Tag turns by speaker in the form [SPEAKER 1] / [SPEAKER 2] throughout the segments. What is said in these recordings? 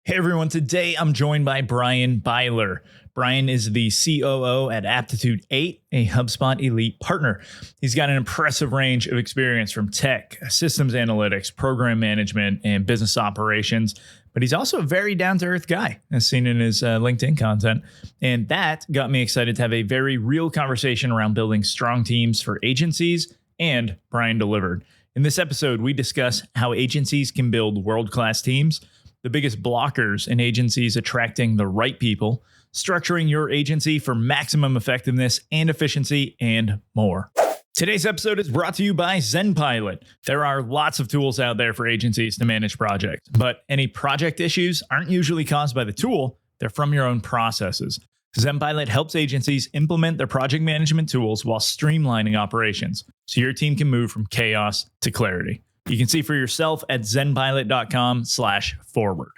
[SPEAKER 1] Hey everyone, today I'm joined by Bryan Byler. Bryan is the COO at Aptitude 8, a HubSpot elite partner. He's got an impressive range of experience from tech, systems analytics, program management, and business operations. But he's also a very down to earth guy, as seen in his LinkedIn content. And that got me excited to have a very real conversation around building strong teams for agencies, and Bryan delivered. In this episode, we discuss how agencies can build world class teams, the biggest blockers in agencies attracting the right people, structuring your agency for maximum effectiveness and efficiency, and more. Today's episode is brought to you by ZenPilot. There are lots of tools out there for agencies to manage projects, but any project issues aren't usually caused by the tool, they're from your own processes. ZenPilot helps agencies implement their project management tools while streamlining operations, so your team can move from chaos to clarity. You can see for yourself at zenpilot.com/forward.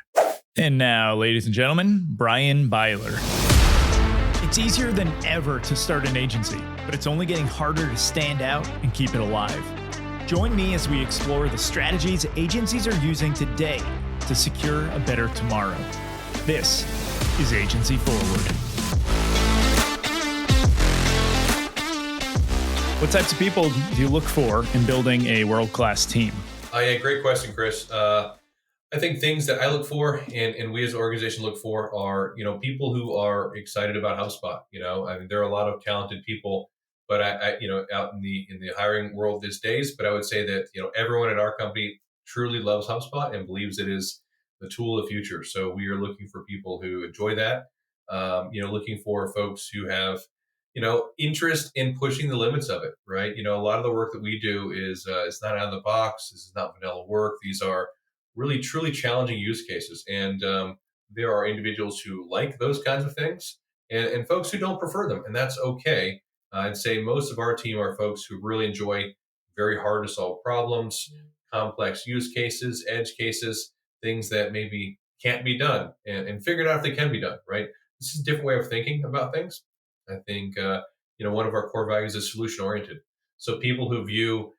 [SPEAKER 1] And now, ladies and gentlemen, Bryan Byler. It's easier than ever to start an agency, but it's only getting harder to stand out and keep it alive. Join me as we explore the strategies agencies are using today to secure a better tomorrow. This is Agency Forward. What types of people do you look for in building a world-class team?
[SPEAKER 2] Yeah, great question, Chris. I think things that I look for and we as an organization look for are, people who are excited about HubSpot. I mean, there are a lot of talented people, but out in the hiring world these days. But I would say that, everyone at our company truly loves HubSpot and believes it is the tool of the future. So we are looking for people who enjoy that. Looking for folks who have interest in pushing the limits of it, right? A lot of the work that we do is it's not out of the box. This is not vanilla work. These are really, truly challenging use cases. And there are individuals who like those kinds of things and folks who don't prefer them. And that's okay. I'd say most of our team are folks who really enjoy very hard to solve problems, complex use cases, edge cases, things that maybe can't be done and figured out if they can be done, right? This is a different way of thinking about things. I think one of our core values is solution oriented. So people who view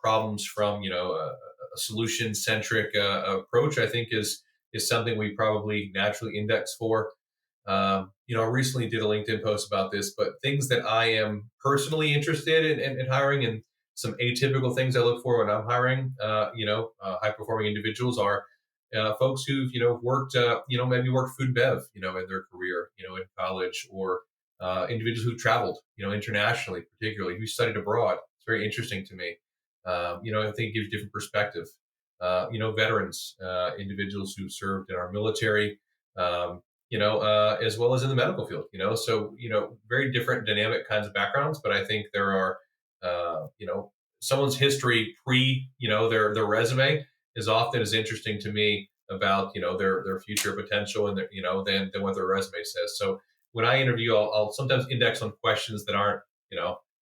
[SPEAKER 2] problems from a solution centric approach, I think is something we probably naturally index for. I recently did a LinkedIn post about this, but things that I am personally interested in hiring and some atypical things I look for when I'm hiring, high performing individuals are folks who've worked maybe worked food and bev in their career in college, or individuals who traveled internationally, particularly who studied abroad. It's very interesting to me. I think it gives different perspective. Veterans, individuals who served in our military, as well as in the medical field. So very different dynamic kinds of backgrounds. But I think there are, someone's history pre, their resume is often as interesting to me about their future potential and than what their resume says. So when I interview, I'll sometimes index on questions that aren't,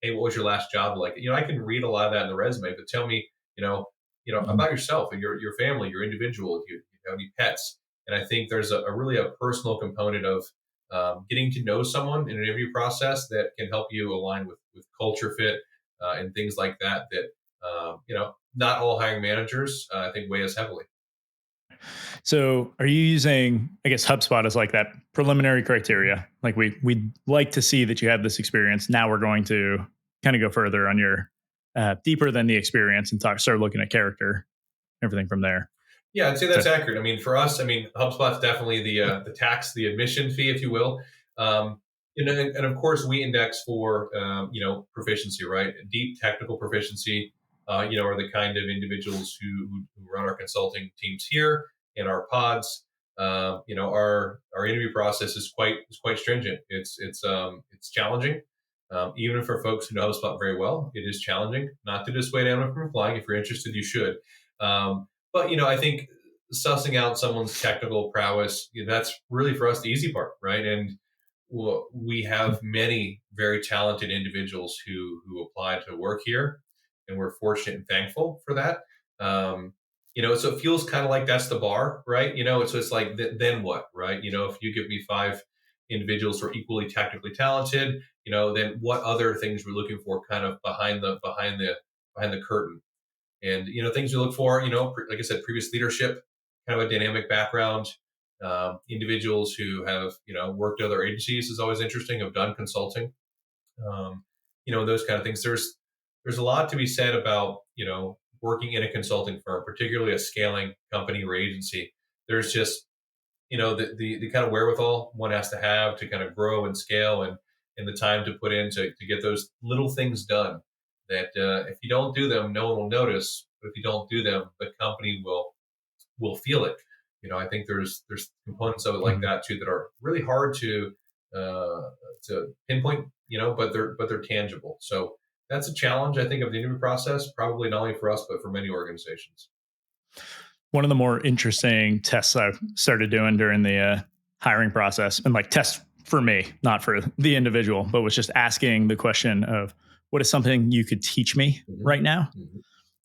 [SPEAKER 2] hey, what was your last job like? I can read a lot of that in the resume, but tell me, about yourself and your family, your individual, if you have any pets. And I think there's a really a personal component of getting to know someone in an interview process that can help you align with culture fit and things like that. Not all hiring managers, I think, weigh us heavily.
[SPEAKER 1] So are you using, I guess, HubSpot as like that preliminary criteria? Like we'd like to see that you have this experience. Now we're going to kind of go further on your deeper than the experience and start looking at character, everything from there.
[SPEAKER 2] Yeah, I'd say that's accurate. I mean, for us, HubSpot's definitely the tax, the admission fee, if you will. And of course, we index for proficiency, right? Deep technical proficiency. Are the kind of individuals who run our consulting teams here in our pods. Our interview process is quite stringent. It's challenging. Even for folks who know HubSpot very well, it is challenging. Not to dissuade anyone from applying. If you're interested, you should. But I think sussing out someone's technical prowess, that's really for us the easy part, right? And we have many very talented individuals who apply to work here, and we're fortunate and thankful for that. So it feels kind of like that's the bar, right? So it's like then what, right? If you give me 5 individuals who are equally technically talented, then what other things we're looking for, kind of behind the curtain. And things we look for, like I said, previous leadership, kind of a dynamic background, Individuals who have, worked at other agencies is always interesting, have done consulting, those kind of things. There's a lot to be said about, working in a consulting firm, particularly a scaling company or agency. There's just, the kind of wherewithal one has to have to kind of grow and scale, and the time to put in to get those little things done that, if you don't do them, no one will notice. But if you don't do them, the company will feel it. I think there's components of it like
[SPEAKER 1] Mhm.
[SPEAKER 2] that too that are really hard uh, to pinpoint, but they're tangible. So that's a challenge, I think, of the interview process, probably not only for us but for many organizations.
[SPEAKER 1] One of the more interesting tests I've started doing during the hiring process, and like tests for me, not for the individual, but was just asking the question of what is something you could teach me
[SPEAKER 2] Hmm.
[SPEAKER 1] right now?
[SPEAKER 2] Hmm.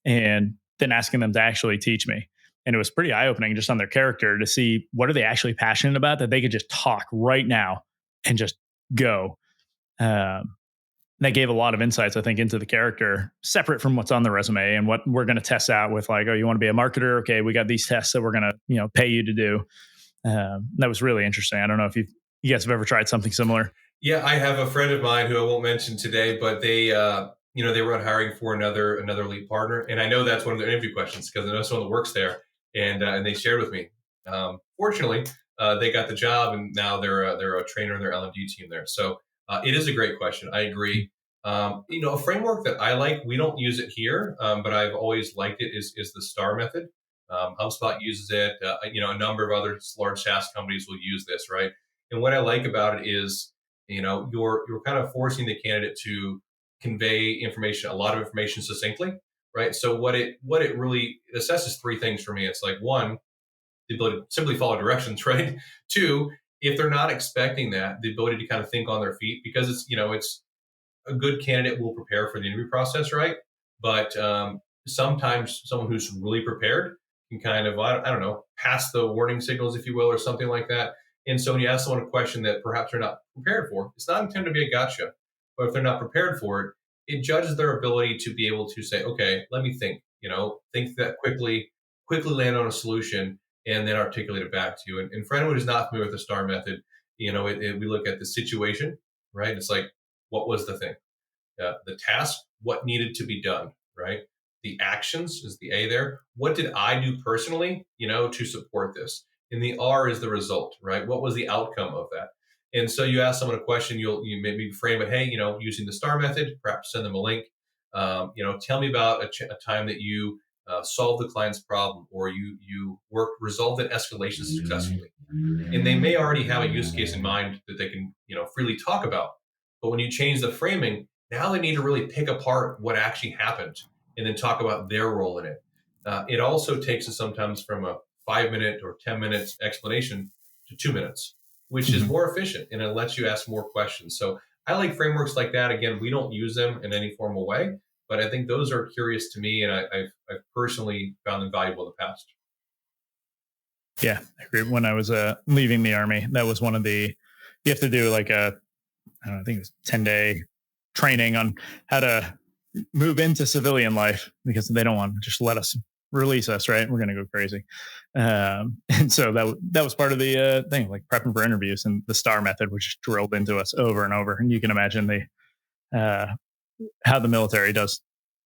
[SPEAKER 1] And then asking them to actually teach me. And it was pretty eye opening just on their character to see what are they actually passionate about that they could just talk right now and just go. Um, that gave a lot of insights, I think, into the character, separate from what's on the resume and what we're going to test out with. Like, oh, you want to be a marketer? Okay, we got these tests that we're going to, pay you to do. That was really interesting. I don't know if you guys have ever tried something similar.
[SPEAKER 2] Yeah, I have a friend of mine who I won't mention today, but they were on hiring for another lead partner, and I know that's one of their interview questions because I know someone that works there, and they shared with me. Fortunately, they got the job, and now they're a trainer in their L&D team there. So it is a great question. I agree. A framework that I like, we don't use it here, but I've always liked it, is the STAR method. HubSpot uses it. A number of other large SaaS companies will use this, right? And what I like about it is, you're kind of forcing the candidate to convey information, a lot of information succinctly, right? So what it really, it assesses three things for me. It's like, one, the ability to simply follow directions, right? Two, if they're not expecting that, the ability to kind of think on their feet, because it's a good candidate will prepare for the interview process, right? But sometimes someone who's really prepared can kind of, I don't know, pass the warning signals, if you will, or something like that. And so when you ask someone a question that perhaps they're not prepared for, it's not intended to be a gotcha. But if they're not prepared for it, it judges their ability to be able to say, okay, let me think, think that quickly land on a solution, and then articulate it back to you. And for anyone who's not familiar with the STAR method, we look at the situation, right? It's like, what was the thing? The task, what needed to be done, right? The actions is the A there. What did I do personally, to support this? And the R is the result, right? What was the outcome of that? And so you ask someone a question, you maybe frame it, hey, using the STAR method, perhaps send them a link. Tell me about a time that you solved the client's problem, or you resolved an escalation successfully. And they may already have a use case in mind that they can, freely talk about. But when you change the framing, now they need to really pick apart what actually happened and then talk about their role in it. It also takes us sometimes from a 5 minute or 10 minutes explanation to 2 minutes, which is
[SPEAKER 1] Mhm.
[SPEAKER 2] more efficient, and it lets you ask more questions. So I like frameworks like that. Again, we don't use them in any formal way, but I think those are curious to me, and I've personally found them valuable in the past.
[SPEAKER 1] Yeah, I agree. When I was leaving the army, that was one of you have to do like I don't know, I think it was 10-day training on how to move into civilian life because they don't want to just let us release us, right? We're going to go crazy. And so that was part of the thing, like prepping for interviews, and the STAR method, which is drilled into us over and over. And you can imagine uh, how the military does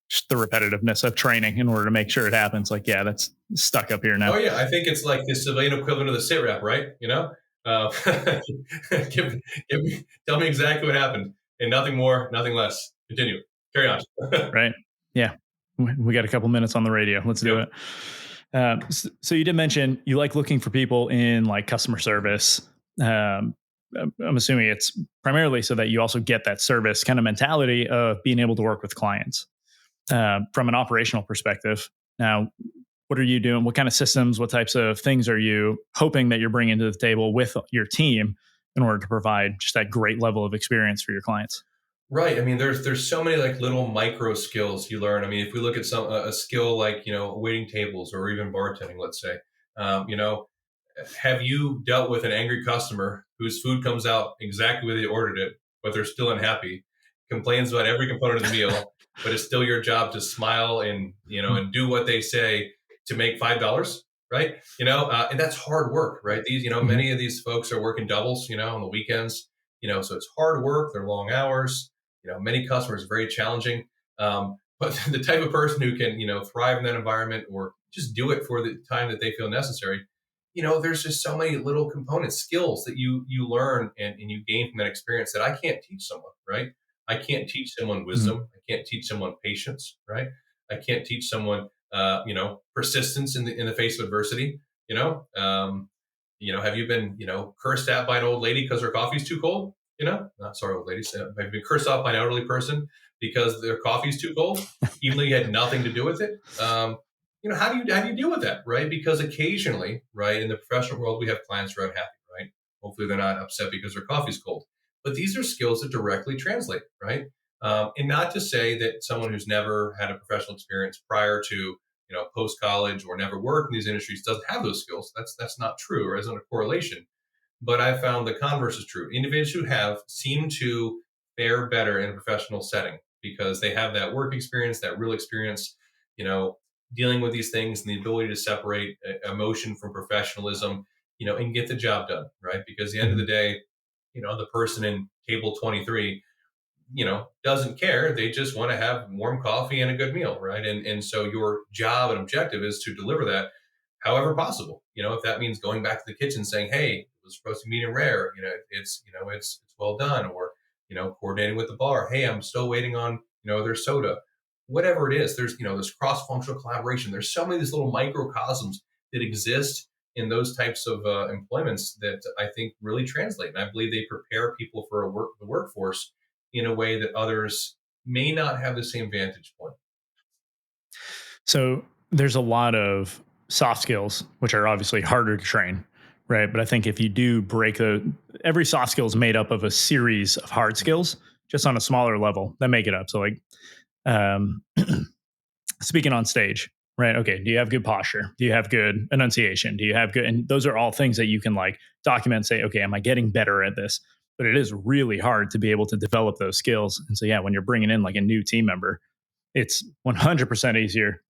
[SPEAKER 1] just the repetitiveness of training in order to make sure it happens. Like, yeah, that's stuck up here
[SPEAKER 2] Oh
[SPEAKER 1] now.
[SPEAKER 2] yeah, I think it's like the civilian equivalent of the sit rep, right? Tell me exactly what happened, and nothing more, nothing less. Continue, carry on.
[SPEAKER 1] Right? Yeah. We got a couple minutes on the radio. Let's do
[SPEAKER 2] Yep.
[SPEAKER 1] it. So you did mention you like looking for people in like customer service. Um, I'm assuming it's primarily so that you also get that service kind of mentality of being able to work with clients from an operational perspective. Now, what are you doing? What kind of systems, what types of things are you hoping that you're bringing to the table with your team in order to provide just that great level of experience for your clients?
[SPEAKER 2] Right. I mean, there's so many like little micro skills you learn. I mean, if we look at a skill like, waiting tables or even bartending, let's say, um, you know, have you dealt with an angry customer whose food comes out exactly where they ordered it, but they're still unhappy, complains about every component of the meal, but it's still your job to smile and, and do what they say to make $5, right? And that's hard work, right? These,
[SPEAKER 1] Mhm.
[SPEAKER 2] many of these folks are working doubles, on the weekends, so it's hard work. They're long hours. Many customers are very challenging. But the type of person who can, thrive in that environment or just do it for the time that they feel necessary, there's just so many little components, skills that you learn and you gain from that experience that I can't teach someone, right? I can't teach someone
[SPEAKER 1] Mhm.
[SPEAKER 2] wisdom. I can't teach someone patience, right? I can't teach someone, persistence in the face of adversity. You know, um, have you been, cursed at by an old lady because her coffee's too cold? Not sorry, old ladies. Have you been cursed out by an elderly person because their coffee's too cold, even though you had nothing to do with it? How do you deal with that, right? Because occasionally, right, in the professional world, we have clients who are unhappy, right? Hopefully, they're not upset because their coffee's cold. But these are skills that directly translate, right? And not to say that someone who's never had a professional experience prior to, post college or never worked in these industries doesn't have those skills. That's not true, or isn't a correlation. But I found the converse is true. Individuals who have seem to fare better in a professional setting because they have that work experience, that real experience, you know, dealing with these things and the ability to separate emotion from professionalism, and get the job done, right? Because at the end of the
[SPEAKER 1] Mhm.
[SPEAKER 2] day, the person in table 23, doesn't care. They just want to have warm coffee and a good meal, right? And so your job and objective is to deliver that however possible. If that means going back to the kitchen saying, "Hey, it was supposed to be medium rare," it's well done, or coordinating with the bar. Hey, I'm still waiting on their soda. Whatever it is, there's cross functional collaboration. There's so many of these little microcosms that exist in those types of employments that I think really translate, and I believe they prepare people for the workforce in a way that others may not have the same vantage point.
[SPEAKER 1] So there's a lot of soft skills, which are obviously harder to train, right? But I think if you do break every soft skill is made up of a series of hard skills, just on a smaller level that make it up. So like, um, speaking on stage, right? Okay, do you have good posture? Do you have good enunciation? Do you have good? And those are all things that you can like document. Say, okay, am I getting better at this? But it is really hard to be able to develop those skills. And so, yeah, when you're bringing in like a new team member, it's 100% easier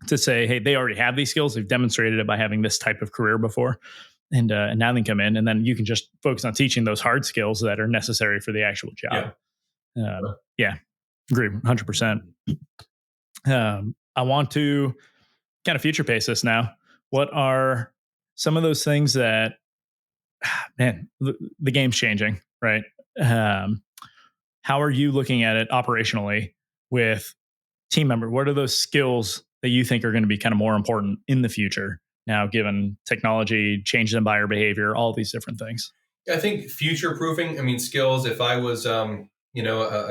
[SPEAKER 1] to say, hey, they already have these skills. They've demonstrated it by having this type of career before. And now they come in, and then you can just focus on teaching those hard skills that are necessary for the actual
[SPEAKER 2] Yeah.
[SPEAKER 1] job. Yeah, agree 100%. I want to kind of future pace this now. What are some of those things that, man, the game's changing, right? Um, how are you looking at it operationally with team member? What are those skills that you think are going to be kind of more important in the future now, given technology, changes in buyer behavior, all these different things?
[SPEAKER 2] I think future proofing, I mean, skills, if I was, a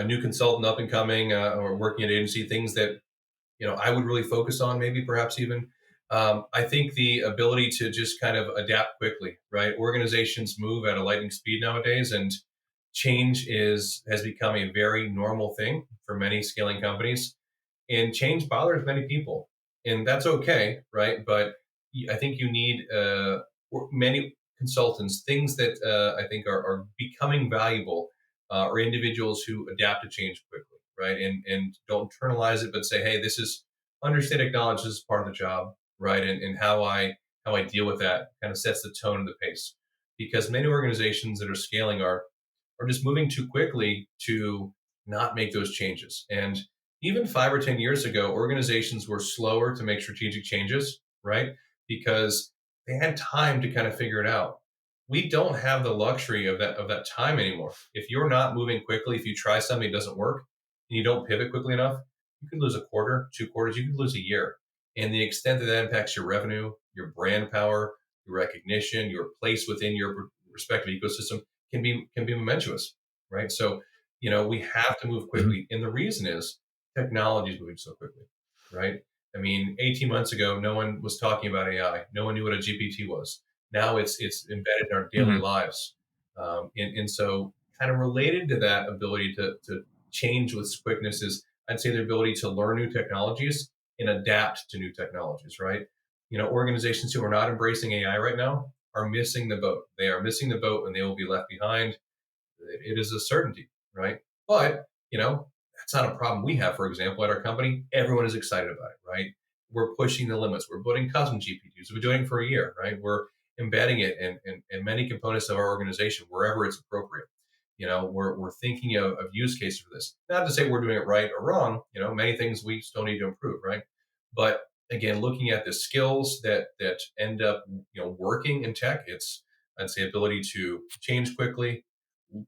[SPEAKER 2] new consultant up and coming or working at an agency, things that, I would really focus on, maybe perhaps even. I think the ability to just kind of adapt quickly, right? Organizations move at a lightning speed nowadays, and change has become a very normal thing for many scaling companies. And change bothers many people, and that's okay, right? But I think you need many consultants. Things that I think are becoming valuable are individuals who adapt to change quickly, right? And don't internalize it, but say, hey, this is understand, acknowledge this is part of the job, right? And how I deal with that kind of sets the tone and the pace, because many organizations that are scaling are just moving too quickly to not make those changes. And even 5 or 10 years ago, organizations were slower to make strategic changes, right? Because they had time to kind of figure it out. We don't have the luxury of that time anymore. If you're not moving quickly, if you try something that doesn't work and you don't pivot quickly enough, you could lose a quarter, 2 quarters, you could lose a year. And the extent that that impacts your revenue, your brand power, your recognition, your place within your respective ecosystem can be momentous, right? So, we have to move
[SPEAKER 1] Mhm.
[SPEAKER 2] quickly, and the reason is technology is moving so quickly, right? I mean, 18 months ago, no one was talking about AI. No one knew what a GPT was. Now it's embedded in our daily
[SPEAKER 1] Mhm.
[SPEAKER 2] lives, and so kind of related to that ability to change with quickness is, I'd say, the ability to learn new technologies and adapt to new technologies, right? Organizations who are not embracing AI right now are missing the boat. They are missing the boat, and they will be left behind. It is a certainty, right? But that's not a problem we have. For example, at our company, everyone is excited about it, right? we're pushing the limits. We're building custom GPUs. We're doing it for a year, right? We're embedding it in many components of our organization wherever it's appropriate. We're thinking of use cases for this. Not to say we're doing it right or wrong. Many things we still need to improve, right? But again, looking at the skills that end up working in tech, it's, I'd say, ability to change quickly,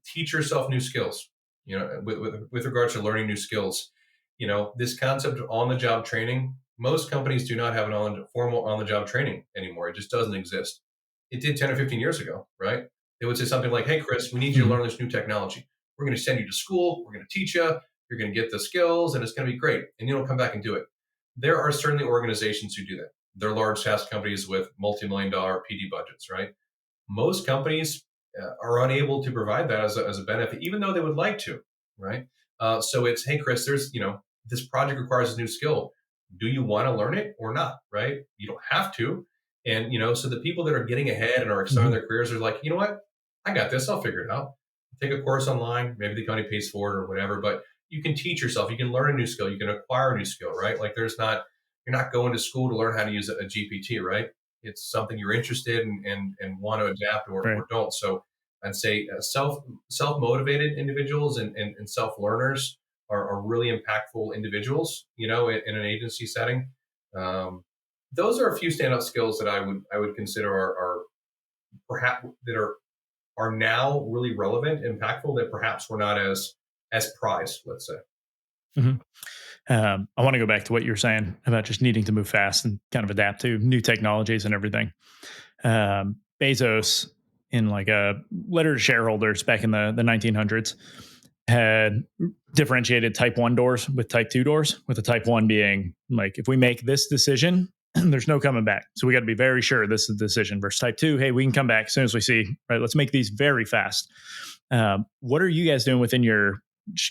[SPEAKER 2] teach yourself new skills. With regards to learning new skills, this concept of on-the-job training, most companies do not have formal on-the-job training anymore. It just doesn't exist. It did 10 or 15 years ago, right? They would say something like, hey, Chris, we need you to learn this new technology. We're going to send you to school. We're going to teach you. You're going to get the skills, and it's going to be great. And you don't come back and do it. There are certainly organizations who do that. They're large SaaS companies with multi-million-dollar PD budgets, right? Most companies are unable to provide that as a benefit, even though they would like to, right? So it's, hey, Chris, there's, this project requires a new skill. Do you want to learn it or not, right? You don't have to. And, so the people that are getting ahead and are excited in their careers are like, you know what? I got this. I'll figure it out. Take a course online. Maybe the company pays for it or whatever, but you can teach yourself. You can learn a new skill. You can acquire a new skill, right? Like you're not going to school to learn how to use a GPT, right? It's something you're interested in and want to adapt or don't. So I'd say self-motivated individuals and self-learners are really impactful individuals, in an agency setting. Those are a few standout skills that I would consider are perhaps that are now really relevant, impactful, that perhaps were not as prized, let's say.
[SPEAKER 1] I want to go back to what you were saying about just needing to move fast and kind of adapt to new technologies and everything. Bezos, in like a letter to shareholders back in the 1900s, had differentiated type 1 doors with type 2 doors, with the type 1 being like, if we make this decision, there's no coming back. So we got to be very sure this is the decision, versus type 2. Hey, we can come back as soon as we see, right? Let's make these very fast. What are you guys doing within your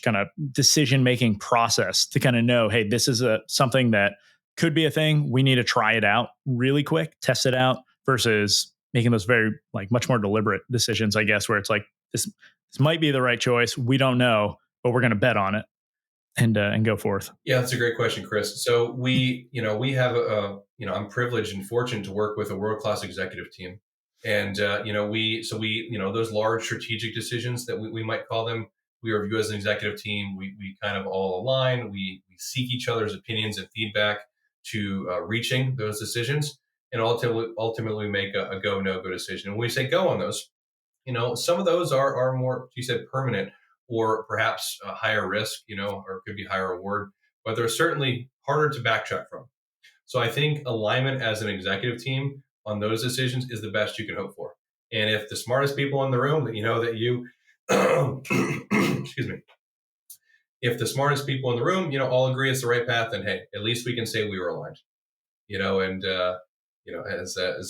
[SPEAKER 1] kind of decision-making process to kind of know, hey, this is something that could be a thing. We need to try it out really quick, test it out, versus making those very much more deliberate decisions, I guess, where it's like, this might be the right choice. We don't know, but we're going to bet on it and go forth.
[SPEAKER 2] Yeah, that's a great question, Chris. So we have I'm privileged and fortunate to work with a world-class executive team. And, those large strategic decisions that we might call them, we review as an executive team. We kind of all align. We seek each other's opinions and feedback to reaching those decisions, and ultimately make a go, no go decision. And when we say go on those, some of those are more, you said, permanent, or perhaps a higher risk, or could be higher reward, but they're certainly harder to backtrack from. So I think alignment as an executive team on those decisions is the best you can hope for. And if the smartest people in the room that excuse me, if the smartest people in the room, all agree it's the right path, then hey, at least we can say we were aligned. As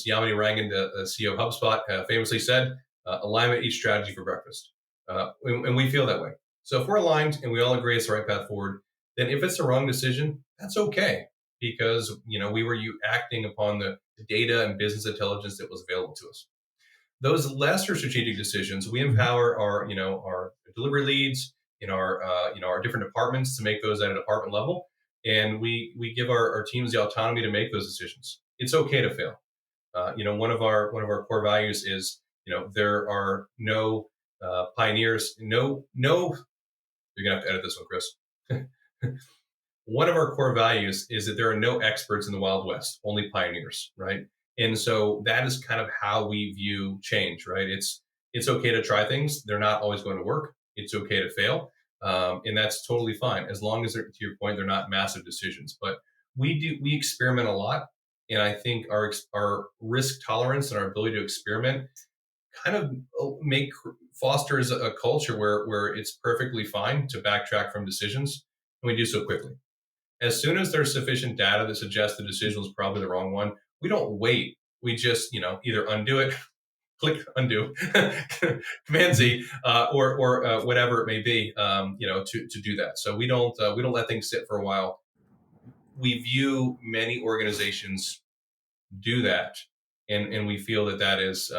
[SPEAKER 2] Yamini Rangan, the CEO of HubSpot, famously said, alignment eats strategy for breakfast. And we feel that way. So if we're aligned and we all agree it's the right path forward, then if it's the wrong decision, that's okay, because we were acting upon the data and business intelligence that was available to us. Those lesser strategic decisions, we empower our delivery leads in our different departments to make those at a department level, and we give our teams the autonomy to make those decisions. It's okay to fail. One of our core values is there are no pioneers. No, you're gonna have to edit this one, Chris. One of our core values is that there are no experts in the Wild West, only pioneers, right? And so that is kind of how we view change, right? It's okay to try things. They're not always going to work. It's okay to fail. And that's totally fine, as long as, to your point, they're not massive decisions. But we experiment a lot. And I think our risk tolerance and our ability to experiment kind of fosters a culture where it's perfectly fine to backtrack from decisions, and we do so quickly. As soon as there's sufficient data that suggests the decision was probably the wrong one, we don't wait. We just, either undo it, click undo, Command Z, or whatever it may be, to do that. So we don't let things sit for a while. We view many organizations do that, and we feel that is,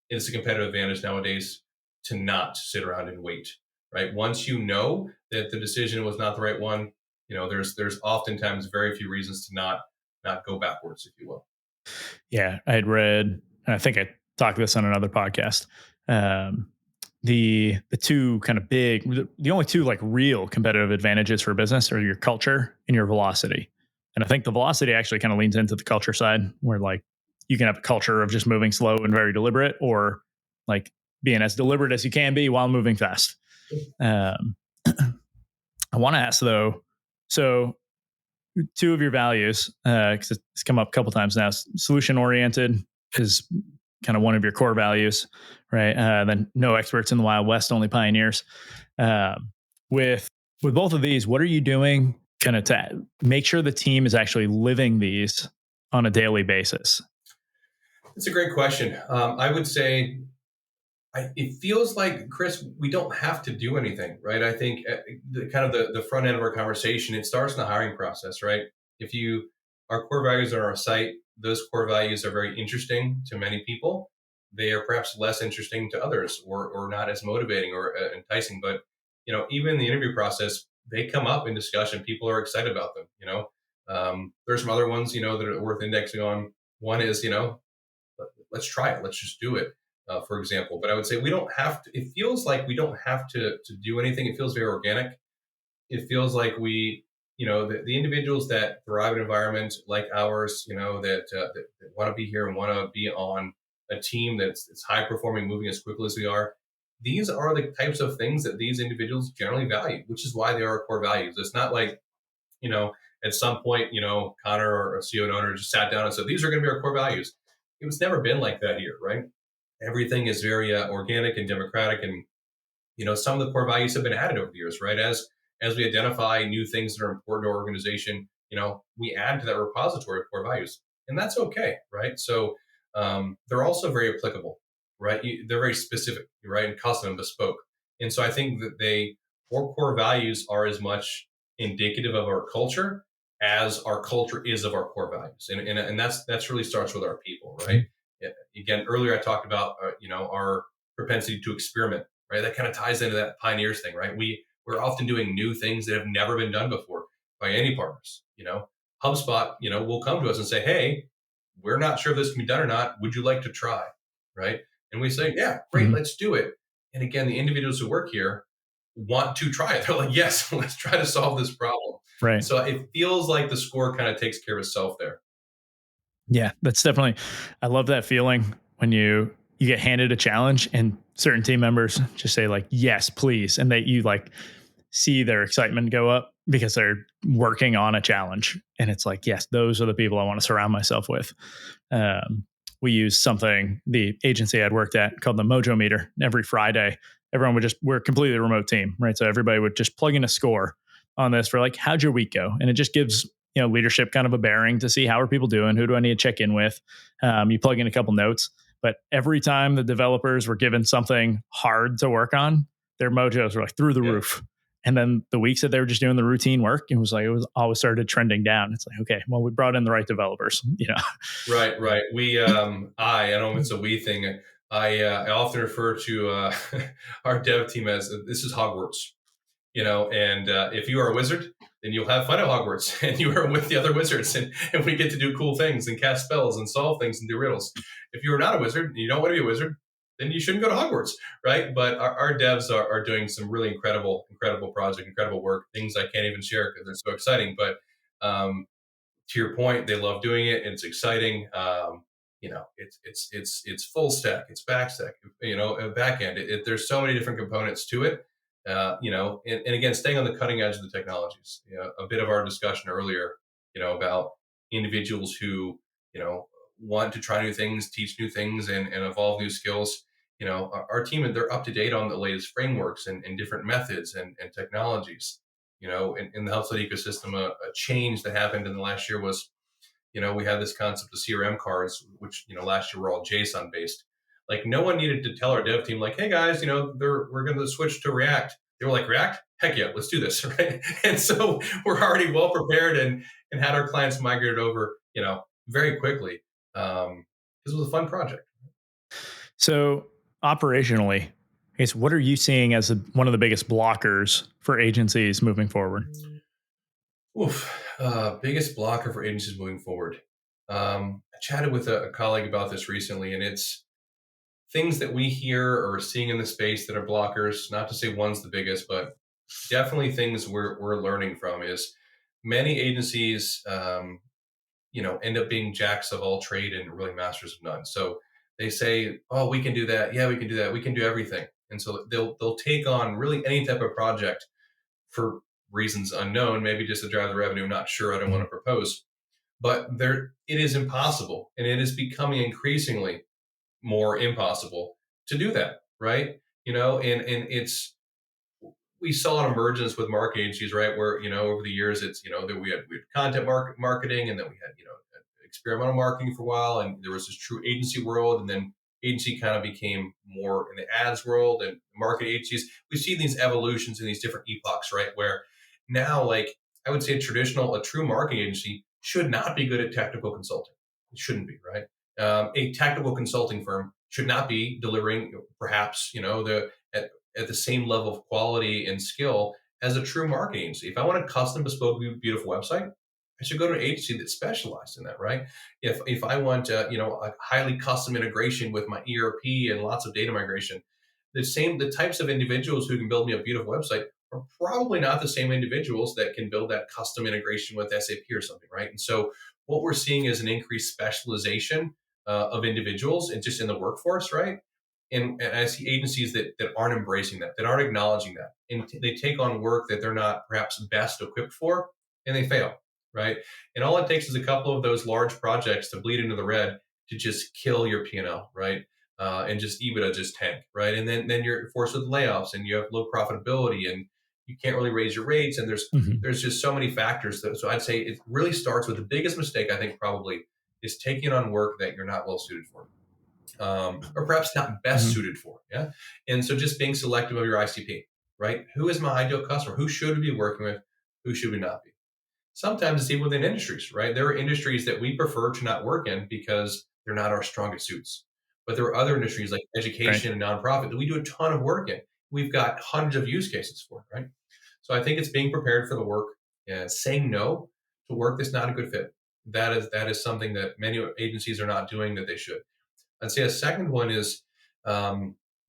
[SPEAKER 2] it's a competitive advantage nowadays to not sit around and wait. Right. Once you know that the decision was not the right one, there's oftentimes very few reasons to not go backwards, if you will.
[SPEAKER 1] Yeah, I had read, and I think I talked this on another podcast. Um, the two kind of big, the only two like real competitive advantages for business are your culture and your velocity. And I think the velocity actually kind of leans into the culture side, where like you can have a culture of just moving slow and very deliberate, or like being as deliberate as you can be while moving fast. Um, I want to ask though, so two of your values, because it's come up a couple times now. Solution oriented is kind of one of your core values, right? Then no experts in the Wild West, only pioneers. Um, with with both of these, what are you doing kind of to make sure the team is actually living these on a daily basis?
[SPEAKER 2] It's a great question. I would say it feels like, Chris, we don't have to do anything, right? I think the front end of our conversation, it starts in the hiring process, right? If you, our core values on our site, those core values are very interesting to many people. They are perhaps less interesting to others, or not as motivating or enticing. But, even in the interview process, they come up in discussion. People are excited about them, there's some other ones, that are worth indexing on. One is, let's try it. Let's just do it, for example. But I would say we don't have to. It feels like we don't have to do anything. It feels very organic. It feels like we, the individuals that thrive in an environment like ours, that want to be here and want to be on a team that's high performing, moving as quickly as we are. These are the types of things that these individuals generally value, which is why they are our core values. It's not like, you know, at some point, Connor or a CEO and owner just sat down and said, these are going to be our core values. It was never been like that here, right? Everything is very organic and democratic. And, some of the core values have been added over the years, right? As we identify new things that are important to our organization, we add to that repository of core values. And that's okay, right? So they're also very applicable, right? They're very specific, right? And custom and bespoke. And so I think that our core values are as much indicative of our culture as our culture is of our core values, and that's really starts with our people, right? Again, earlier I talked about our propensity to experiment, right? That kind of ties into that pioneers thing, right? We're often doing new things that have never been done before by any partners. HubSpot, will come to us and say, hey, we're not sure if this can be done or not. Would you like to try, right? And we say, yeah, great, let's do it. And again, the individuals who work here want to try it. They're like, yes, let's try to solve this problem.
[SPEAKER 1] Right.
[SPEAKER 2] So it feels like the score kind of takes care of itself there.
[SPEAKER 1] Yeah, that's definitely, I love that feeling when you get handed a challenge and certain team members just say like, yes, please. And that you like see their excitement go up because they're working on a challenge. And it's like, yes, those are the people I want to surround myself with. We use something, the agency I'd worked at called the Mojo Meter. Every Friday, everyone would we're a completely remote team, right? So everybody would just plug in a score on this for like, how'd your week go? And it just gives, leadership kind of a bearing to see how are people doing? Who do I need to check in with? You plug in a couple notes, but every time the developers were given something hard to work on, their mojos were like through the roof. And then the weeks that they were just doing the routine work, it was always started trending down. It's like, okay, well, we brought in the right developers,
[SPEAKER 2] Right. We, I don't know if it's a we thing. I often refer to our dev team as this is Hogwarts, and if you are a wizard, then you'll have fun at Hogwarts and you are with the other wizards and we get to do cool things and cast spells and solve things and do riddles. If you are not a wizard and you don't want to be a wizard, then you shouldn't go to Hogwarts, right? But our devs are doing some really incredible project, incredible work, things I can't even share because they're so exciting. But to your point, they love doing it. And it's exciting. It's full stack, it's back stack, back end. There's so many different components to it. And again, staying on the cutting edge of the technologies. A bit of our discussion earlier, about individuals who, want to try new things, teach new things, and evolve new skills. Our team, they're up to date on the latest frameworks and different methods and technologies. In the HubSpot ecosystem, a change that happened in the last year was, we had this concept of CRM cards, which, last year were all JSON based. Like no one needed to tell our dev team, like, hey guys, we're going to switch to React. They were like, React? Heck yeah, let's do this, right? And so we're already well prepared and had our clients migrated over, very quickly. Because it was a fun project.
[SPEAKER 1] So operationally, I guess, what are you seeing as one of the biggest blockers for agencies moving forward?
[SPEAKER 2] Biggest blocker for agencies moving forward. I chatted with a colleague about this recently, and it's things that we hear or seeing in the space that are blockers. Not to say one's the biggest, but definitely things we're learning from is many agencies, end up being jacks of all trade and really masters of none. So they say, "Oh, we can do that. Yeah, we can do that. We can do everything." And so they'll take on really any type of project for reasons unknown, maybe just to drive the revenue. I'm not sure. I don't want to propose, but there it is impossible, and it is becoming increasingly more impossible to do that. Right? And it's we saw an emergence with marketing agencies, right? Where over the years, it's that we had content marketing, and then we had experimental marketing for a while, and there was this true agency world, and then agency kind of became more in the ads world and market agencies. We see these evolutions in these different epochs, right? Where now, like I would say, a true marketing agency should not be good at technical consulting. It shouldn't be, right? A technical consulting firm should not be delivering perhaps at the same level of quality and skill as a true marketing agency. If I want a custom, bespoke, beautiful website, I should go to an agency that's specialized in that, right? If I want a highly custom integration with my ERP and lots of data migration, the types of individuals who can build me a beautiful website are probably not the same individuals that can build that custom integration with SAP or something, right? And so what we're seeing is an increased specialization of individuals and just in the workforce, right? And I see agencies that aren't embracing that aren't acknowledging that, and they take on work that they're not perhaps best equipped for, and they fail, right? And all it takes is a couple of those large projects to bleed into the red to just kill your P&L, right? And just EBITDA just tank, right? And then you're forced with layoffs, and you have low profitability, and you can't really raise your rates, and
[SPEAKER 1] Mhm.
[SPEAKER 2] there's just so many factors. So I'd say it really starts with the biggest mistake I think probably is taking on work that you're not well suited for, or perhaps not best
[SPEAKER 1] Mhm.
[SPEAKER 2] suited for. Yeah. And so just being selective of your ICP, right? Who is my ideal customer? Who should we be working with? Who should we not be? Sometimes it's even within industries, right? There are industries that we prefer to not work in because they're not our strongest suits. But there are other industries like
[SPEAKER 1] Right.
[SPEAKER 2] education and nonprofit that we do a ton of work in. We've got hundreds of use cases for, right? So I think it's being prepared for the work, saying no to work that's not a good fit. That is something that many agencies are not doing that they should. I'd say a second one is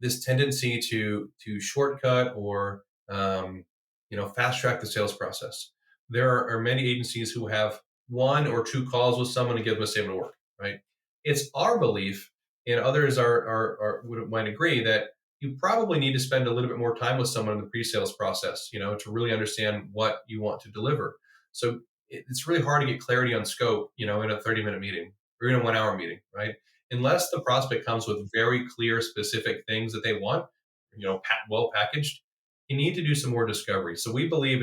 [SPEAKER 2] this tendency to shortcut or fast track the sales process. There are many agencies who have one or two calls with someone to get them a statement of work. Right? It's our belief, and others might agree that you probably need to spend a little bit more time with someone in the pre-sales process, to really understand what you want to deliver. So it's really hard to get clarity on scope, in a 30-minute meeting or in a 1 hour meeting, right? Unless the prospect comes with very clear, specific things that they want, well packaged, you need to do some more discovery. So we believe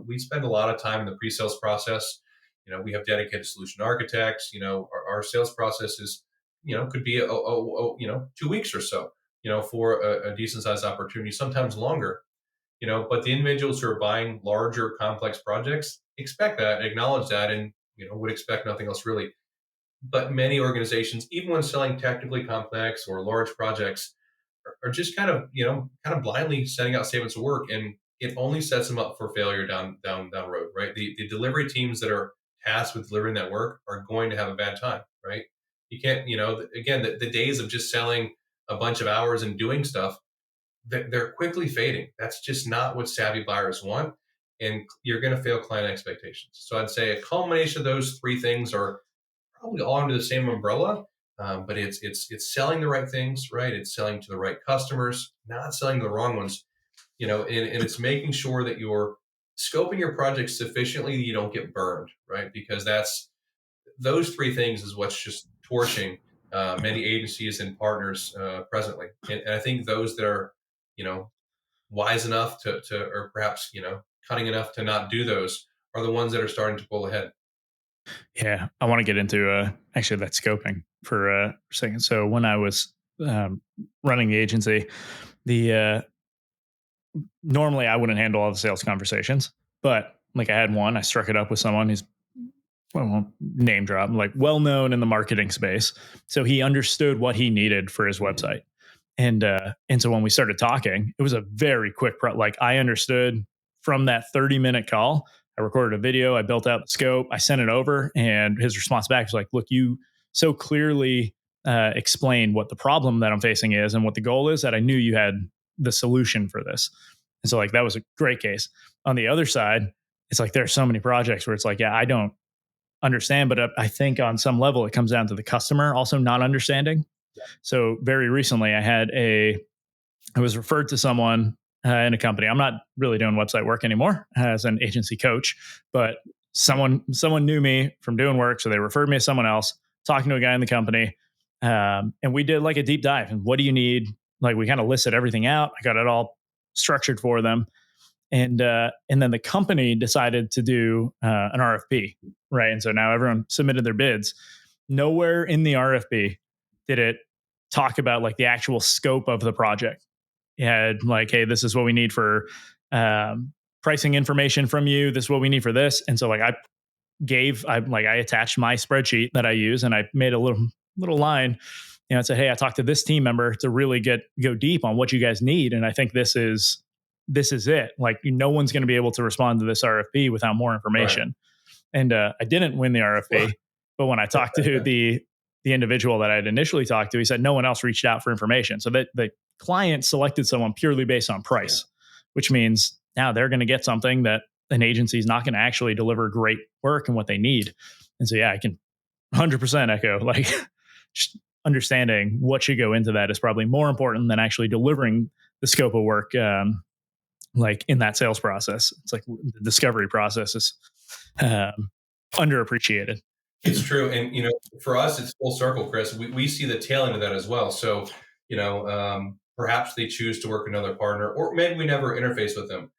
[SPEAKER 2] we spend a lot of time in the pre-sales process. We have dedicated solution architects. Our sales process is, could be 2 weeks or so, for a decent sized opportunity, sometimes longer. But the individuals who are buying larger, complex projects expect that, acknowledge that, and would expect nothing else really. But many organizations, even when selling technically complex or large projects, are just kind of blindly sending out statements of work, and it only sets them up for failure down the road, right? The delivery teams that are tasked with delivering that work are going to have a bad time, right? You can't, again, the days of just selling a bunch of hours and doing stuff, they're quickly fading. That's just not what savvy buyers want, and you're going to fail client expectations. So I'd say a culmination of those three things are probably all under the same umbrella. But it's selling the right things, right? It's selling to the right customers, not selling the wrong ones, and it's making sure that you're scoping your project sufficiently that you don't get burned, right? Because those three things is what's just torching many agencies and partners presently. And I think those that are, you know, wise enough or perhaps, cunning enough to not do those are the ones that are starting to pull ahead.
[SPEAKER 1] Yeah, I want to get into actually that scoping for a second. So when I was running the agency, the normally I wouldn't handle all the sales conversations, but like I had one, I struck it up with someone who's well, I won't name drop, like well known in the marketing space. So he understood what he needed for his website. And so when we started talking, it was a very quick like I understood from that 30-minute call, I recorded a video, I built out the scope, I sent it over, and his response back was like, look, you so clearly explained what the problem that I'm facing is and what the goal is that I knew you had the solution for this. And so like that was a great case. On the other side, it's like there's so many projects where it's like, yeah, I don't understand, but I think on some level it comes down to the customer also not understanding. So very recently I was referred to someone in a company. I'm not really doing website work anymore as an agency coach, but someone knew me from doing work, so they referred me to someone else. Talking to a guy in the company, and we did like a deep dive. And what do you need? Like we kind of listed everything out. I got it all structured for them, and then the company decided to do an RFP, right? And so now everyone submitted their bids. Nowhere in the RFP did it talk about like the actual scope of the project. It had like, hey, this is what we need for pricing information from you. This is what we need for this. And so like I attached my spreadsheet that I use, and I made a little line, and said, hey, I talked to this team member to really go deep on what you guys need, and I think this is it. Like no one's going to be able to respond to this RFP without more information. Right. And I didn't win the RFP, but when I talked to the individual that I'd initially talked to, he said no one else reached out for information. So that the client selected someone purely based on price, which means now they're going to get something that an agency is not going to actually deliver great work and what they need. And so, yeah, I can 100% echo like just understanding what should go into that is probably more important than actually delivering the scope of work. Like in that sales process, it's like the discovery process is underappreciated.
[SPEAKER 2] It's true. And, for us, it's full circle, Chris. We see the tail end of that as well. So, perhaps they choose to work with another partner, or maybe we never interface with them,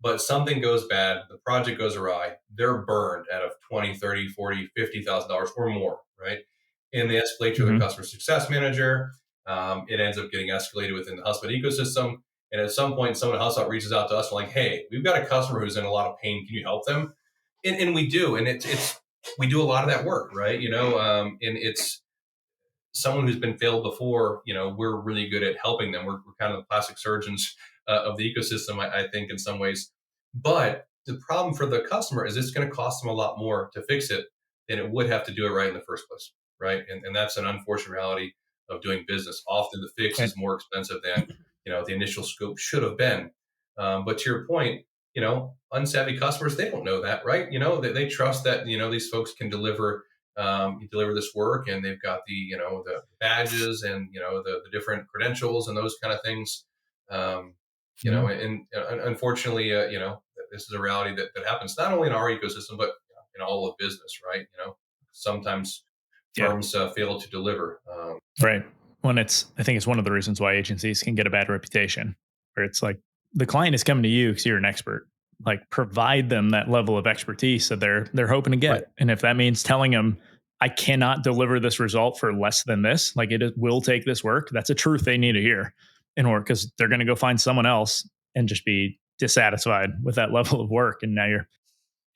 [SPEAKER 2] but something goes bad, the project goes awry, they're burned out of $20, $30, $40, $50,000 or more, right? And they escalate to the customer success manager. It ends up getting escalated within the HubSpot ecosystem. And at some point, someone at HubSpot reaches out to us and like, hey, we've got a customer who's in a lot of pain. Can you help them? And we do. And it's we do a lot of that work, right? And it's someone who's been failed before. We're really good at helping them. We're kind of the plastic surgeons of the ecosystem, I think, in some ways. But the problem for the customer is it's going to cost them a lot more to fix it than it would have to do it right in the first place, right? And that's an unfortunate reality of doing business. Often the fix is more expensive than the initial scope should have been. But to your point, unsavvy customers, they don't know that, right? They trust that these folks can deliver this work, and they've got the the badges and the different credentials and those kind of things. And unfortunately, this is a reality that happens not only in our ecosystem but in all of business, right? Sometimes firms fail to deliver.
[SPEAKER 1] Right. I think it's one of the reasons why agencies can get a bad reputation, where it's like the client is coming to you because you're an expert. Like provide them that level of expertise that they're hoping to get. Right. And if that means telling them, I cannot deliver this result for less than this, like it will take this work, that's a truth they need to hear in order, because they're going to go find someone else and just be dissatisfied with that level of work. And now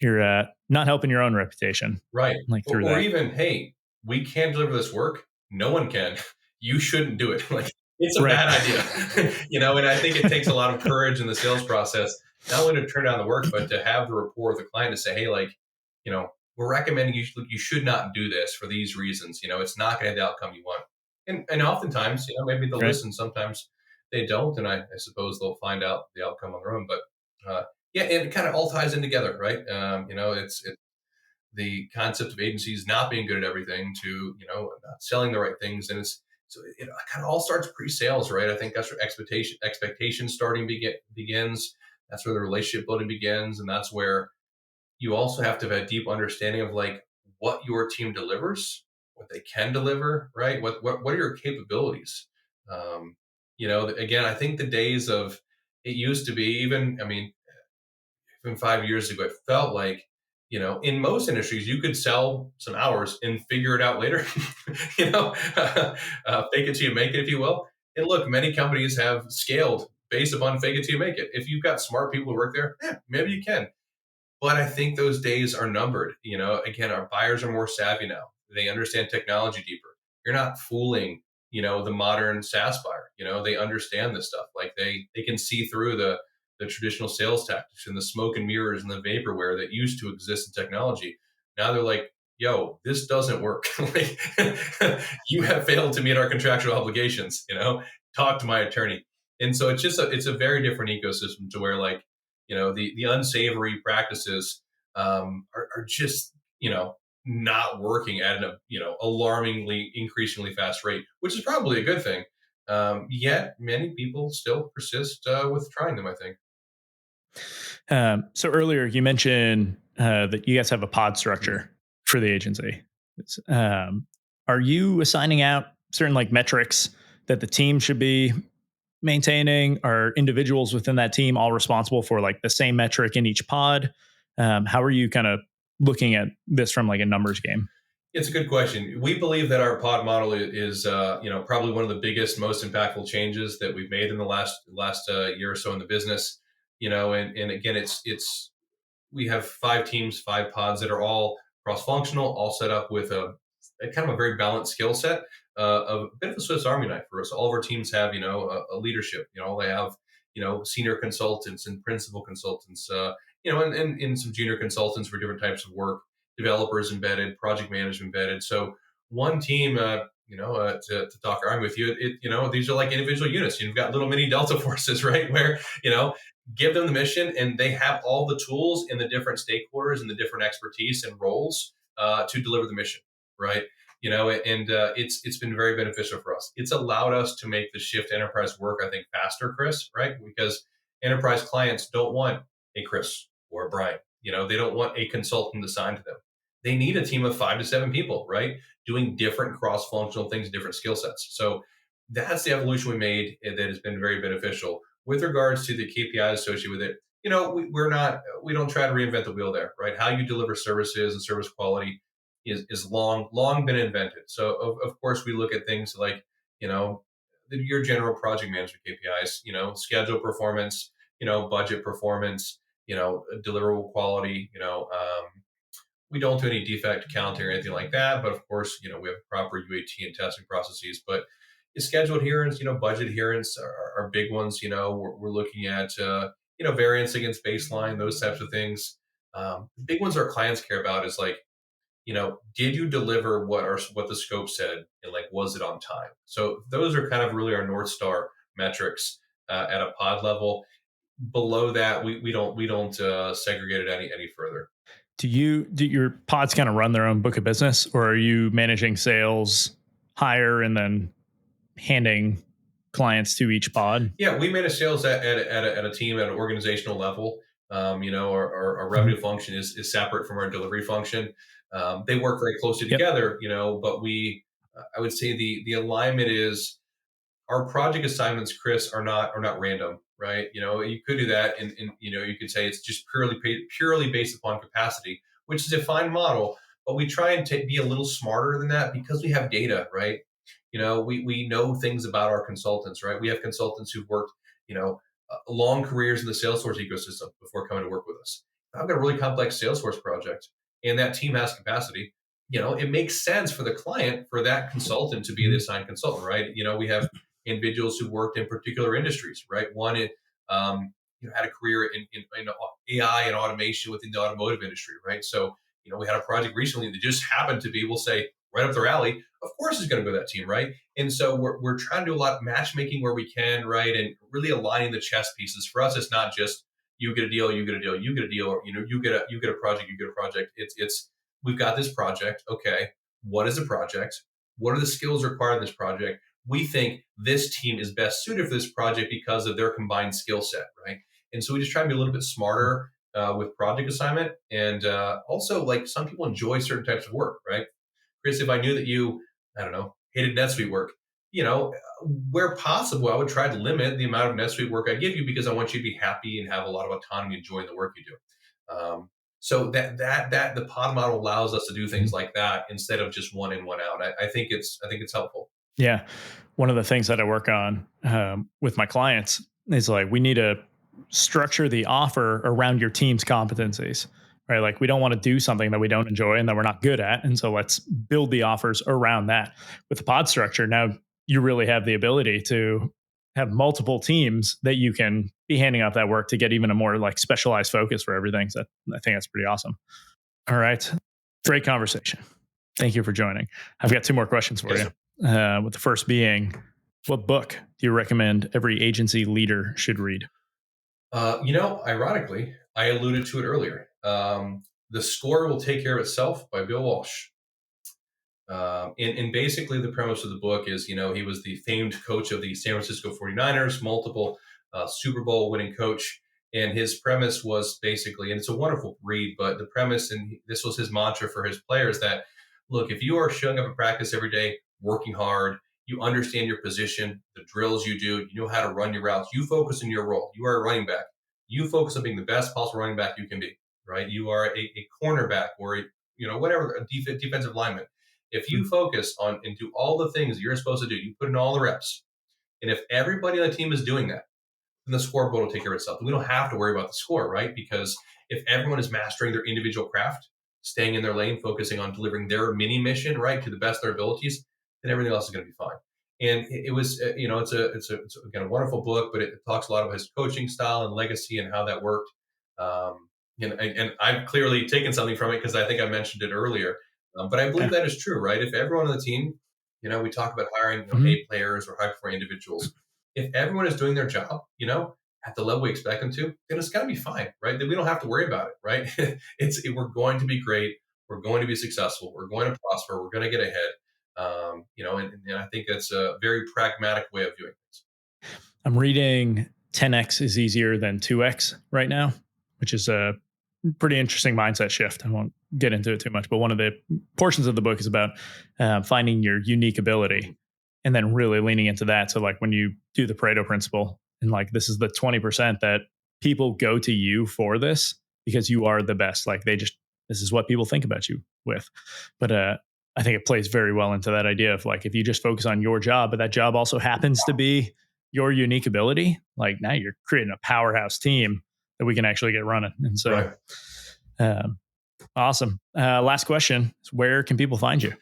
[SPEAKER 1] you're not helping your own reputation.
[SPEAKER 2] Right.
[SPEAKER 1] Like through
[SPEAKER 2] or
[SPEAKER 1] that.
[SPEAKER 2] even, hey, we can't deliver this work. No one can. You shouldn't do it. Like it's a bad idea, and I think it takes a lot of courage in the sales process, not only to turn down the work, but to have the rapport with the client to say, hey, like, we're recommending you should not do this for these reasons. It's not going to have the outcome you want. And oftentimes, maybe they'll listen. Sometimes they don't. And I suppose they'll find out the outcome on their own. But and it kind of all ties in together, right? It's the concept of agencies not being good at everything to, not selling the right things. And it kind of all starts pre-sales, right? I think that's where expectation starting begins. That's where the relationship building begins. And that's where you also have to have a deep understanding of like what your team delivers, what they can deliver, right? What are your capabilities? Again, I think the days of it used to be even 5 years ago, it felt like, in most industries, you could sell some hours and figure it out later, fake it till you make it, if you will. And look, many companies have scaled based upon fake it till you make it. If you've got smart people who work there, maybe you can. But I think those days are numbered. Again, our buyers are more savvy now. They understand technology deeper. You're not fooling, the modern SaaS buyer. They understand this stuff. Like they can see through the the traditional sales tactics and the smoke and mirrors and the vaporware that used to exist in technology. Now they're like, yo, this doesn't work. Like, you have failed to meet our contractual obligations, talk to my attorney. And so it's a very different ecosystem to where, like, the unsavory practices are just, not working at an, alarmingly increasingly fast rate, which is probably a good thing. Yet many people still persist with trying them, I think.
[SPEAKER 1] So earlier you mentioned that you guys have a pod structure for the agency. Are you assigning out certain like metrics that the team should be maintaining? Are individuals within that team all responsible for like the same metric in each pod? How are you kind of looking at this from like a numbers game?
[SPEAKER 2] It's a good question. We believe that our pod model is, probably one of the biggest, most impactful changes that we've made in the last year or so in the business. And again, it's we have 5 teams, 5 pods that are all cross-functional, all set up with a kind of a very balanced skill set, of a bit of a Swiss Army knife for us. All of our teams have, a leadership. They have, senior consultants and principal consultants, and some junior consultants for different types of work, developers embedded, project management embedded. So one team, to talk around with you, these are like individual units. You've got little mini Delta forces, right? Where, give them the mission and they have all the tools and the different stakeholders and the different expertise and roles to deliver the mission, right? And it's been very beneficial for us. It's allowed us to make the shift to enterprise work, I think, faster, Chris, right? Because enterprise clients don't want a Chris or a Bryan. They don't want a consultant assigned to them. They need a team of 5 to 7 people, right? Doing different cross-functional things, different skill sets. So that's the evolution we made that has been very beneficial. With regards to the KPIs associated with it, we don't try to reinvent the wheel there, right? How you deliver services and service quality is long been invented. So of course we look at things like, your general project management KPIs, schedule performance, budget performance, deliverable quality, we don't do any defect counting or anything like that. But of course, we have proper UAT and testing processes. But schedule adherence, budget adherence are big ones. We're looking at, variance against baseline, those types of things. The big ones our clients care about is like, did you deliver what the scope said, and like, was it on time? So those are kind of really our North Star metrics at a pod level. Below that, we don't segregate it any further.
[SPEAKER 1] Do your pods kind of run their own book of business, or are you managing sales, hire, and then handing clients to each pod?
[SPEAKER 2] Yeah, we manage sales at a team at an organizational level. Our revenue function is separate from our delivery function. They work very closely
[SPEAKER 1] Yep.
[SPEAKER 2] together, but I would say the alignment is our project assignments, Chris, are not random, right? You could do that, and you could say it's just purely based upon capacity, which is a fine model. But we try and be a little smarter than that because we have data, right? We know things about our consultants, right? We have consultants who've worked, long careers in the Salesforce ecosystem before coming to work with us. I've got a really complex Salesforce project, and that team has capacity. It makes sense for the client for that consultant to be the assigned consultant, right? We have individuals who worked in particular industries, right? One, had a career in AI and automation within the automotive industry, right? So, we had a project recently that just happened to be, we'll say, right up their alley. Of course, it's going to go to that team, right? And so we're trying to do a lot of matchmaking where we can, right? And really aligning the chess pieces. For us, it's not just you get a deal, you get a deal, you get a deal, or you get a project, you get a project. It's we've got this project. Okay, what is the project? What are the skills required in this project? We think this team is best suited for this project because of their combined skill set, right? And so we just try to be a little bit smarter with project assignment, and also, like, some people enjoy certain types of work, right? Chris, if I knew that you, I don't know, hated NetSuite work, where possible, I would try to limit the amount of NetSuite work I give you because I want you to be happy and have a lot of autonomy enjoying the work you do. So that the pod model allows us to do things like that instead of just one in, one out. I think it's helpful.
[SPEAKER 1] Yeah. One of the things that I work on with my clients is like, we need to structure the offer around your team's competencies, right? Like, we don't want to do something that we don't enjoy and that we're not good at. And so let's build the offers around that. With the pod structure, now you really have the ability to have multiple teams that you can be handing off that work to get even a more like specialized focus for everything. So I think that's pretty awesome. All right. Great conversation. Thank you for joining. I've got 2 more questions for you. With the first being, what book do you recommend every agency leader should read?
[SPEAKER 2] Ironically, I alluded to it earlier. The Score Will Take Care of Itself by Bill Walsh. And basically the premise of the book is, he was the famed coach of the San Francisco 49ers, multiple Super Bowl winning coach. And his premise was basically, and it's a wonderful read, but the premise, and this was his mantra for his players, that, look, if you are showing up at practice every day, working hard, you understand your position, the drills you do, you know how to run your routes, you focus on your role. You are a running back. You focus on being the best possible running back you can be, right? You are a cornerback or, whatever, a defensive lineman. If you focus on and do all the things you're supposed to do, you put in all the reps. And if everybody on the team is doing that, then the scoreboard will take care of itself. We don't have to worry about the score, right? Because if everyone is mastering their individual craft, staying in their lane, focusing on delivering their mini mission, right, to the best of their abilities, then everything else is going to be fine. And it was, it's again, a wonderful book, but it talks a lot about his coaching style and legacy and how that worked. And I've clearly taken something from it because I think I mentioned it earlier. But I believe that is true, right? If everyone on the team, we talk about hiring A players or high performing individuals. If everyone is doing their job, at the level we expect them to, then it's going to be fine, right? Then we don't have to worry about it, right? We're going to be great. We're going to be successful. We're going to prosper. We're going to get ahead. And I think that's a very pragmatic way of doing things.
[SPEAKER 1] I'm reading 10x is easier than 2x right now, which is a pretty interesting mindset shift. I won't get into it too much, but one of the portions of the book is about finding your unique ability and then really leaning into that. So like when you do the Pareto principle and like, this is the 20% that people go to you for this because you are the best. Like this is what people think about you with. But I think it plays very well into that idea of like, if you just focus on your job, but that job also happens to be your unique ability, like now you're creating a powerhouse team that we can actually get running. And so, awesome. Last question is, where can people find you?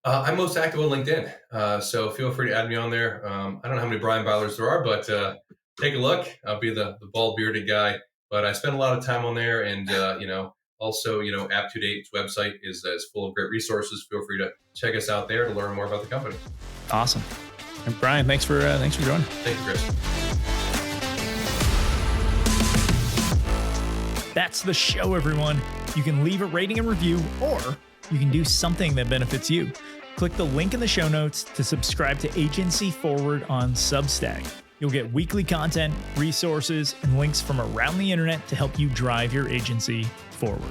[SPEAKER 2] I'm most active on LinkedIn. So feel free to add me on there. I don't know how many Bryan Bylers there are, but take a look. I'll be the bald bearded guy, but I spend a lot of time on there. And, also, Aptitude's website is full of great resources. Feel free to check us out there to learn more about the company.
[SPEAKER 1] Awesome. And Bryan, thanks for joining.
[SPEAKER 2] Thank you, Chris.
[SPEAKER 1] That's the show, everyone. You can leave a rating and review, or you can do something that benefits you. Click the link in the show notes to subscribe to Agency Forward on Substack. You'll get weekly content, resources, and links from around the internet to help you drive your agency forward.